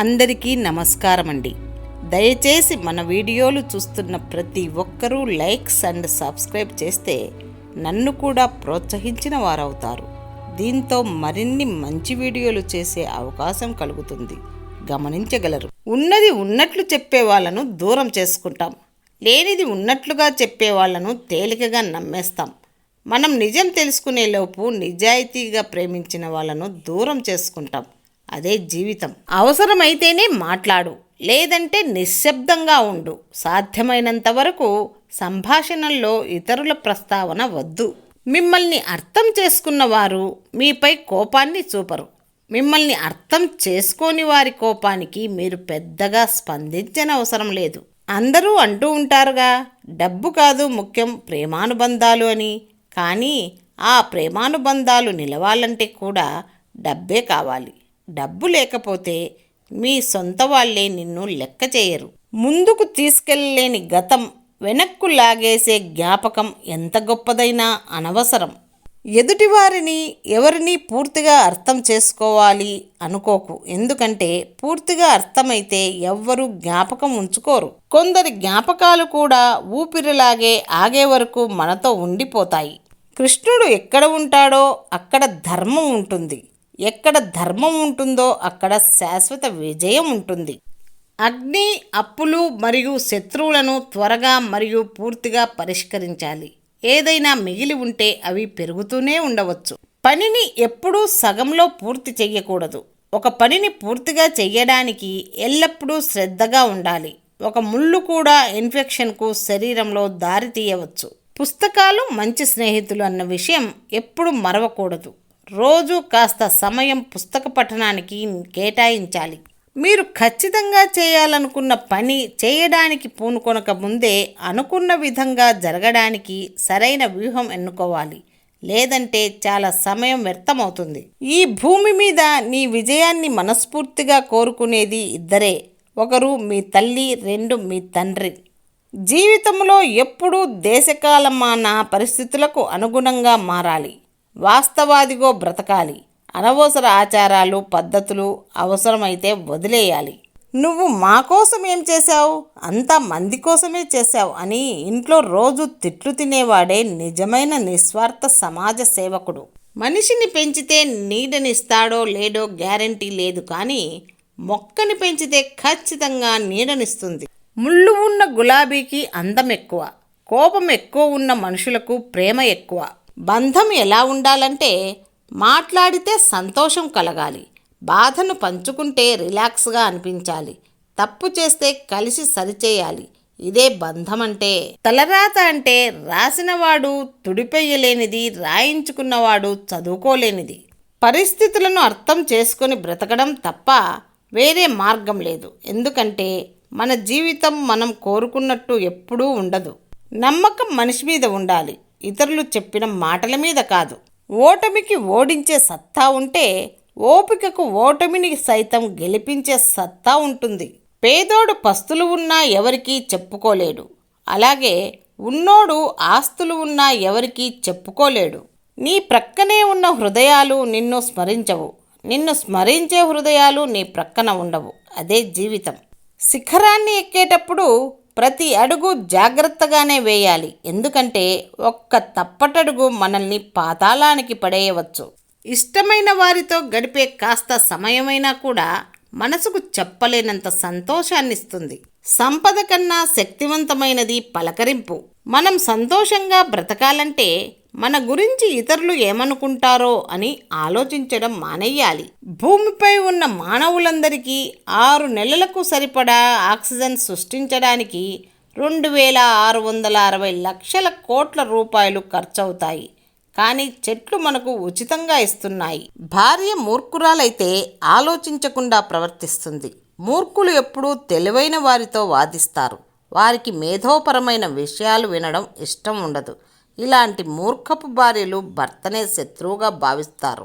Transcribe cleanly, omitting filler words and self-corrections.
అందరికీ నమస్కారం అండి. దయచేసి మన వీడియోలు చూస్తున్న ప్రతి ఒక్కరూ లైక్స్ అండ్ సబ్స్క్రైబ్ చేస్తే నన్ను కూడా ప్రోత్సహించిన వారవుతారు. దీంతో మరిన్ని మంచి వీడియోలు చేసే అవకాశం కలుగుతుంది, గమనించగలరు. ఉన్నది ఉన్నట్లు చెప్పే వాళ్ళను దూరం చేసుకుంటాం, లేనిది ఉన్నట్లుగా చెప్పే వాళ్ళను తేలికగా నమ్మేస్తాం. మనం నిజం తెలుసుకునే లోపు నిజాయితీగా ప్రేమించిన వాళ్ళను దూరం చేసుకుంటాం. అదే జీవితం. అవసరమైతేనే మాట్లాడు, లేదంటే నిశ్శబ్దంగా ఉండు. సాధ్యమైనంత వరకు సంభాషణల్లో ఇతరుల ప్రస్తావన వద్దు. మిమ్మల్ని అర్థం చేసుకున్న వారు మీపై కోపాన్ని చూపరు. మిమ్మల్ని అర్థం చేసుకోని వారి కోపానికి మీరు పెద్దగా స్పందించనవసరం లేదు. అందరూ అంటూ ఉంటారుగా, డబ్బు కాదు ముఖ్యం, ప్రేమానుబంధాలు అని. కానీ ఆ ప్రేమానుబంధాలు నిలవాలంటే కూడా డబ్బే కావాలి. డబ్బు లేకపోతే మీ సొంత వాళ్ళే నిన్ను లెక్క చేయరు. ముందుకు తీసుకెళ్ళలేని గతం, వెనక్కు లాగేసే జ్ఞాపకం ఎంత గొప్పదైనా అనవసరం. ఎదుటివారిని ఎవరిని పూర్తిగా అర్థం చేసుకోవాలి అనుకోకు. ఎందుకంటే పూర్తిగా అర్థమైతే ఎవ్వరూ జ్ఞాపకం ఉంచుకోరు. కొందరి జ్ఞాపకాలు కూడా ఊపిరిలాగే ఆగే వరకు మనతో ఉండిపోతాయి. కృష్ణుడు ఎక్కడ ఉంటాడో అక్కడ ధర్మం ఉంటుంది. ఎక్కడ ధర్మం ఉంటుందో అక్కడ శాశ్వత విజయం ఉంటుంది. అగ్ని, అప్పులు మరియు శత్రువులను త్వరగా మరియు పూర్తిగా పరిష్కరించాలి. ఏదైనా మిగిలి ఉంటే అవి పెరుగుతూనే ఉండవచ్చు. పనిని ఎప్పుడూ సగంలో పూర్తి చెయ్యకూడదు. ఒక పనిని పూర్తిగా చెయ్యడానికి ఎల్లప్పుడూ శ్రద్ధగా ఉండాలి. ఒక ముళ్ళు కూడా ఇన్ఫెక్షన్కు శరీరంలో దారి తీయవచ్చు. పుస్తకాలు మంచి స్నేహితులు అన్న విషయం ఎప్పుడు మరవకూడదు. రోజు కాస్త సమయం పుస్తక పఠనానికి కేటాయించాలి. మీరు ఖచ్చితంగా చేయాలనుకున్న పని చేయడానికి పూనుకొనక ముందే అనుకున్న విధంగా జరగడానికి సరైన వ్యూహం ఎన్నుకోవాలి. లేదంటే చాలా సమయం వ్యర్థమవుతుంది. ఈ భూమి మీద నీ విజయాన్ని మనస్ఫూర్తిగా కోరుకునేది ఇద్దరే. ఒకరు మీ తల్లి, రెండు మీ తండ్రి. జీవితంలో ఎప్పుడూ దేశకాలమాన పరిస్థితులకు అనుగుణంగా మారాలి. వాస్తవాదిగో బ్రతకాలి. అనవసర ఆచారాలు, పద్ధతులు అవసరమైతే వదిలేయాలి. నువ్వు మా కోసం ఏం చేశావు, అంతా మంది కోసమే చేశావు అని ఇంట్లో రోజు తిట్లు తినేవాడే నిజమైన నిస్వార్థ సమాజ సేవకుడు. మనిషిని పెంచితే నీడనిస్తాడో లేడో గ్యారంటీ లేదు, కానీ మొక్కని పెంచితే ఖచ్చితంగా నీడనిస్తుంది. ముళ్ళు ఉన్న గులాబీకి అందం ఎక్కువ, కోపం ఎక్కువ ఉన్న మనుషులకు ప్రేమ ఎక్కువ. బంధం ఎలా ఉండాలంటే మాట్లాడితే సంతోషం కలగాలి, బాధను పంచుకుంటే రిలాక్స్గా అనిపించాలి, తప్పు చేస్తే కలిసి సరిచేయాలి. ఇదే బంధం అంటే. తలరాత అంటే రాసినవాడు తుడిపెయ్యలేనిది, రాయించుకున్నవాడు చదువుకోలేనిది. పరిస్థితులను అర్థం చేసుకొని బ్రతకడం తప్ప వేరే మార్గం లేదు. ఎందుకంటే మన జీవితం మనం కోరుకున్నట్టు ఎప్పుడూ ఉండదు. నమ్మకం మనిషి మీద ఉండాలి, ఇతరులు చెప్పిన మాటల మీద కాదు. ఓటమికి ఓడించే సత్తా ఉంటే ఓపికకు ఓటమిని సైతం గెలిపించే సత్తా ఉంటుంది. పేదోడు పస్తులు ఉన్నా ఎవరికీ చెప్పుకోలేడు, అలాగే ఉన్నోడు ఆస్తులు ఉన్నా ఎవరికీ చెప్పుకోలేడు. నీ ప్రక్కనే ఉన్న హృదయాలు నిన్ను స్మరించవు, నిన్ను స్మరించే హృదయాలు నీ ప్రక్కన ఉండవు. అదే జీవితం. శిఖరాన్ని ఎక్కేటప్పుడు ప్రతి అడుగు జాగ్రత్తగానే వేయాలి. ఎందుకంటే ఒక్క తప్పటడుగు మనల్ని పాతాళానికి పడేయవచ్చు. ఇష్టమైన వారితో గడిపే కాస్త సమయమైనా కూడా మనసుకు చెప్పలేనంత సంతోషాన్నిస్తుంది. సంపద కన్నా శక్తివంతమైనది పలకరింపు. మనం సంతోషంగా బ్రతకాలంటే మన గురించి ఇతరులు ఏమనుకుంటారో అని ఆలోచించడం మానేయాలి. భూమిపై ఉన్న మానవులందరికీ 6 నెలలకు సరిపడా ఆక్సిజన్ సృష్టించడానికి 2660 లక్షల కోట్ల రూపాయలు ఖర్చవుతాయి. కానీ చెట్లు మనకు ఉచితంగా ఇస్తున్నాయి. భార్య మూర్ఖురాలైతే ఆలోచించకుండా ప్రవర్తిస్తుంది. మూర్ఖులు ఎప్పుడూ తెలివైన వారితో వాదిస్తారు. వారికి మేధోపరమైన విషయాలు వినడం ఇష్టం ఉండదు. ఇలాంటి మూర్ఖపు భార్యలు భర్తనే శత్రువుగా భావిస్తారు.